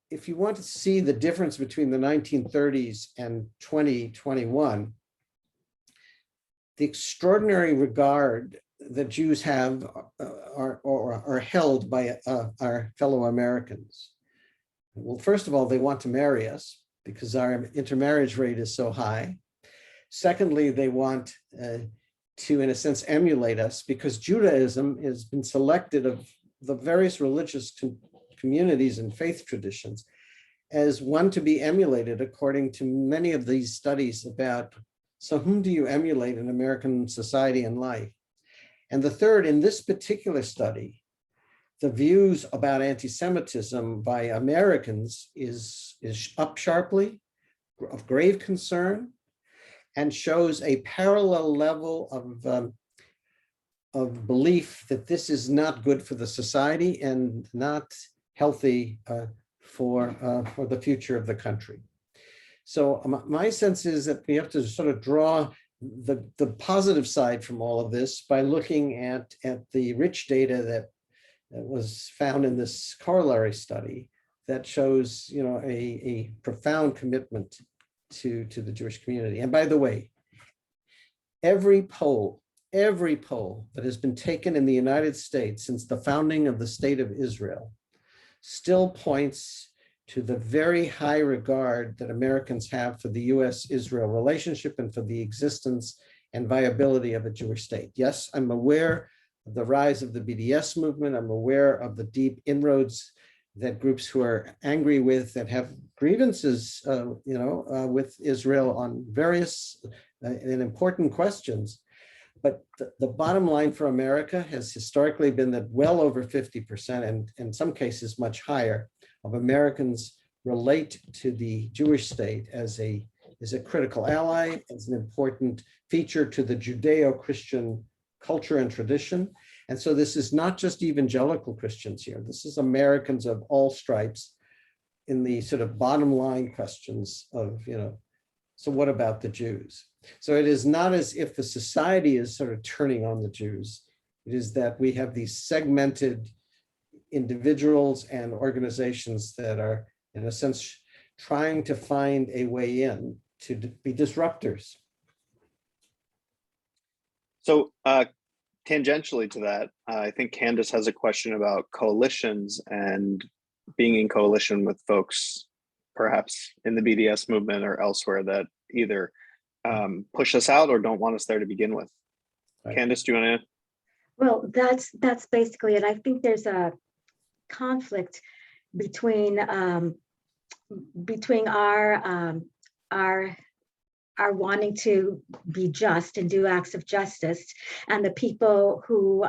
if you want to see the difference between the 1930s and 2021, the extraordinary regard that Jews have are held by our fellow Americans. Well, first of all, they want to marry us because our intermarriage rate is so high. Secondly, they want to, in a sense, emulate us, because Judaism has been selected of the various religious communities and faith traditions as one to be emulated according to many of these studies about, so whom do you emulate in American society and life? And the third, in this particular study, the views about anti-Semitism by Americans is up sharply, of grave concern, and shows a parallel level of belief that this is not good for the society and not healthy for the future of the country. So my sense is that we have to sort of draw the positive side from all of this by looking at the rich data that was found in this corollary study that shows, you know, a profound commitment to the Jewish community. And by the way, every poll that has been taken in the United States since the founding of the State of Israel still points to the very high regard that Americans have for the US-Israel relationship and for the existence and viability of a Jewish state. Yes, I'm aware of the rise of the BDS movement. I'm aware of the deep inroads that groups who are angry with and have grievances, with Israel on various and important questions. But the bottom line for America has historically been that well over 50%, and in some cases much higher, of Americans relate to the Jewish state as a critical ally, as an important feature to the Judeo-Christian culture and tradition. And so this is not just evangelical Christians here. This is Americans of all stripes in the sort of bottom line questions of, so what about the Jews? So it is not as if the society is sort of turning on the Jews. It is that we have these segmented individuals and organizations that are, in a sense, trying to find a way in to be disruptors. So tangentially to that, I think Candace has a question about coalitions and being in coalition with folks, perhaps in the BDS movement or elsewhere, that either push us out or don't want us there to begin with. Right. Candace, do you want to? Well, that's basically it. I think there's a conflict between our wanting to be just and do acts of justice and the people who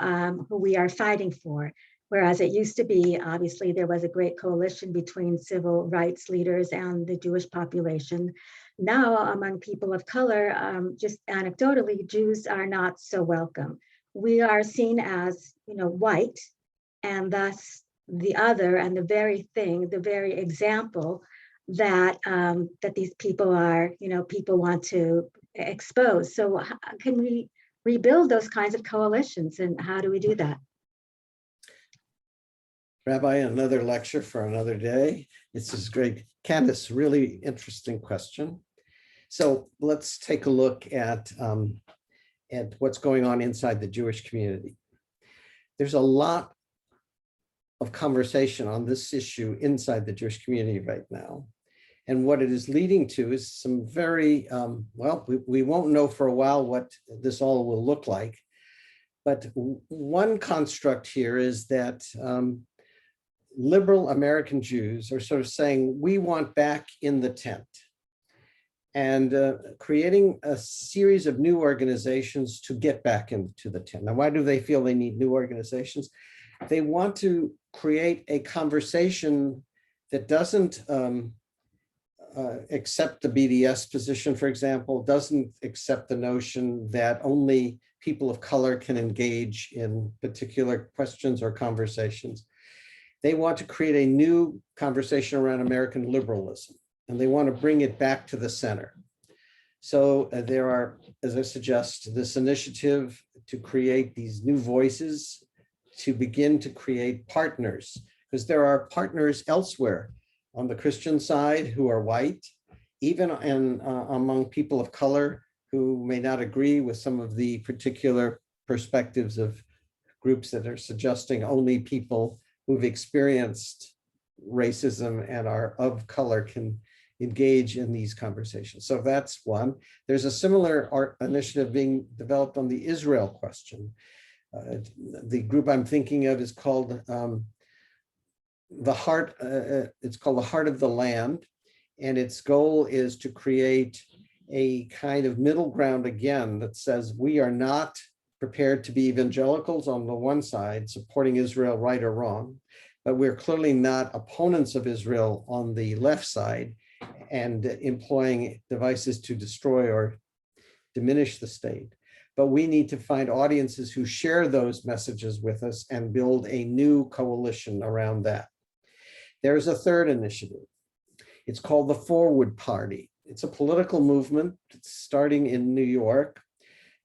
we are fighting for. Whereas it used to be, obviously, there was a great coalition between civil rights leaders and the Jewish population. Now, among people of color, just anecdotally, Jews are not so welcome. We are seen as, white, and thus the other, and the very example that that these people are, people want to expose. So how can we rebuild those kinds of coalitions, and how do we do that? Rabbi, another lecture for another day. This is great. Candace, really interesting question. So let's take a look at what's going on inside the Jewish community. There's a lot of conversation on this issue inside the Jewish community right now. And what it is leading to is some very, we won't know for a while what this all will look like. But one construct here is that liberal American Jews are sort of saying, we want back in the tent, and creating a series of new organizations to get back into the tent. Now, why do they feel they need new organizations? They want to create a conversation that doesn't accept the BDS position, for example, doesn't accept the notion that only people of color can engage in particular questions or conversations. They want to create a new conversation around American liberalism, and they want to bring it back to the center. So there are, as I suggest, this initiative to create these new voices, to begin to create partners, because there are partners elsewhere on the Christian side who are white, even among people of color who may not agree with some of the particular perspectives of groups that are suggesting only people who've experienced racism and are of color can engage in these conversations. So that's one. There's a similar art initiative being developed on the Israel question. The group I'm thinking of is called the Heart. It's called the Heart of the Land, and its goal is to create a kind of middle ground again that says we are not prepared to be evangelicals on the one side, supporting Israel right or wrong, but we're clearly not opponents of Israel on the left side and employing devices to destroy or diminish the state. But we need to find audiences who share those messages with us and build a new coalition around that. There's a third initiative. It's called the Forward Party. It's a political movement starting in New York.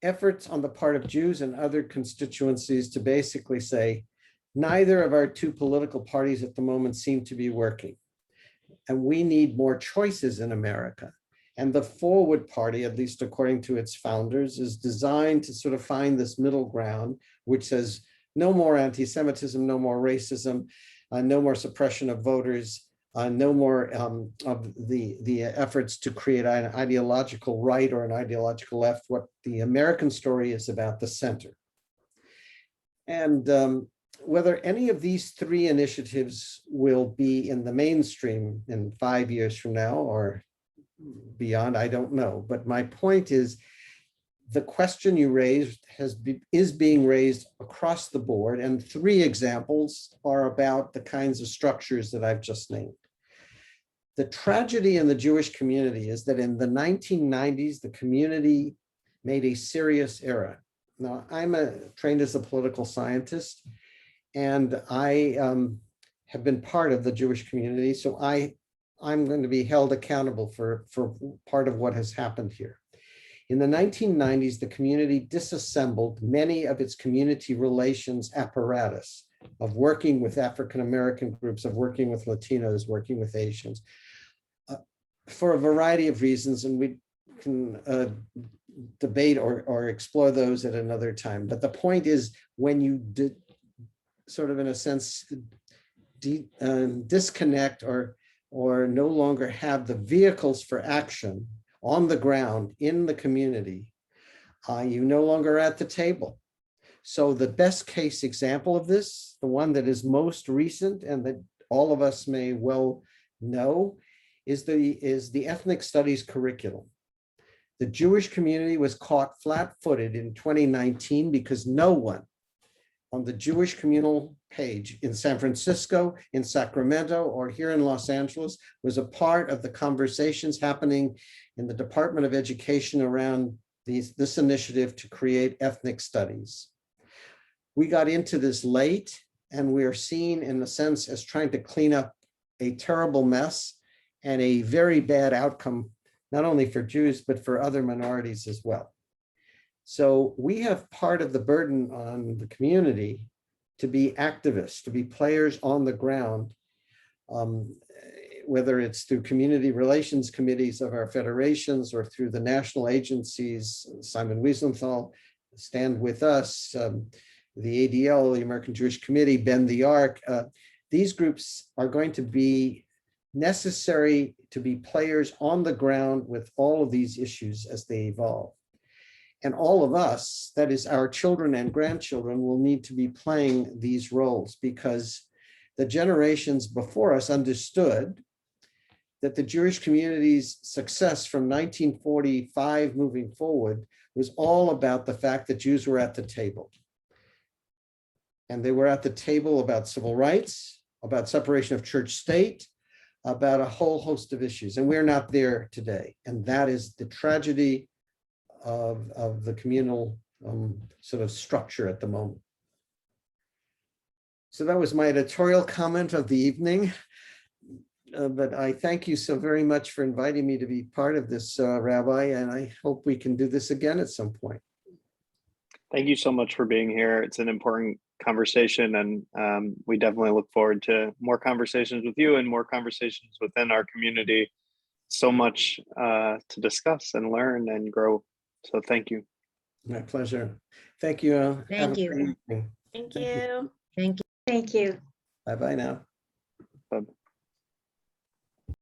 Efforts on the part of Jews and other constituencies to basically say, neither of our two political parties at the moment seem to be working. And we need more choices in America. And the Forward Party, at least according to its founders, is designed to sort of find this middle ground, which says no more anti-Semitism, no more racism, no more suppression of voters, no more of the efforts to create an ideological right or an ideological left. What the American story is about the center. And whether any of these three initiatives will be in the mainstream in 5 years from now or beyond, I don't know. But my point is, the question you raised is being raised across the board, and three examples are about the kinds of structures that I've just named. The tragedy in the Jewish community is that in the 1990s, the community made a serious error. Now, I'm trained as a political scientist, and I have been part of the Jewish community, so I'm going to be held accountable for part of what has happened here. In the 1990s, the community disassembled many of its community relations apparatus of working with African-American groups, of working with Latinos, working with Asians, for a variety of reasons, and we can debate or explore those at another time. But the point is, when you sort of, in a sense, disconnect or no longer have the vehicles for action on the ground in the community, you no longer at the table. So the best case example of this, the one that is most recent and that all of us may well know, is the ethnic studies curriculum. The Jewish community was caught flat-footed in 2019 because no one on the Jewish communal page in San Francisco, in Sacramento, or here in Los Angeles was a part of the conversations happening in the Department of Education around this initiative to create ethnic studies. We got into this late, and we are seen in a sense as trying to clean up a terrible mess and a very bad outcome, not only for Jews, but for other minorities as well. So we have part of the burden on the community to be activists, to be players on the ground, whether it's through community relations committees of our federations or through the national agencies, Simon Wiesenthal, Stand With Us, the ADL, the American Jewish Committee, Bend the Arc. These groups are going to be necessary to be players on the ground with all of these issues as they evolve. And all of us, that is our children and grandchildren, will need to be playing these roles because the generations before us understood that the Jewish community's success from 1945 moving forward was all about the fact that Jews were at the table. And they were at the table about civil rights, about separation of church state, about a whole host of issues. And we're not there today. And that is the tragedy of the communal sort of structure at the moment. So that was my editorial comment of the evening. But I thank you so very much for inviting me to be part of this, Rabbi, and I hope we can do this again at some point. Thank you so much for being here. It's an important conversation, and we definitely look forward to more conversations with you and more conversations within our community. So much to discuss and learn and grow. So thank you. My pleasure. Thank you. Thank you. Have a great evening. Thank you. Thank you. Bye-bye now. Bye.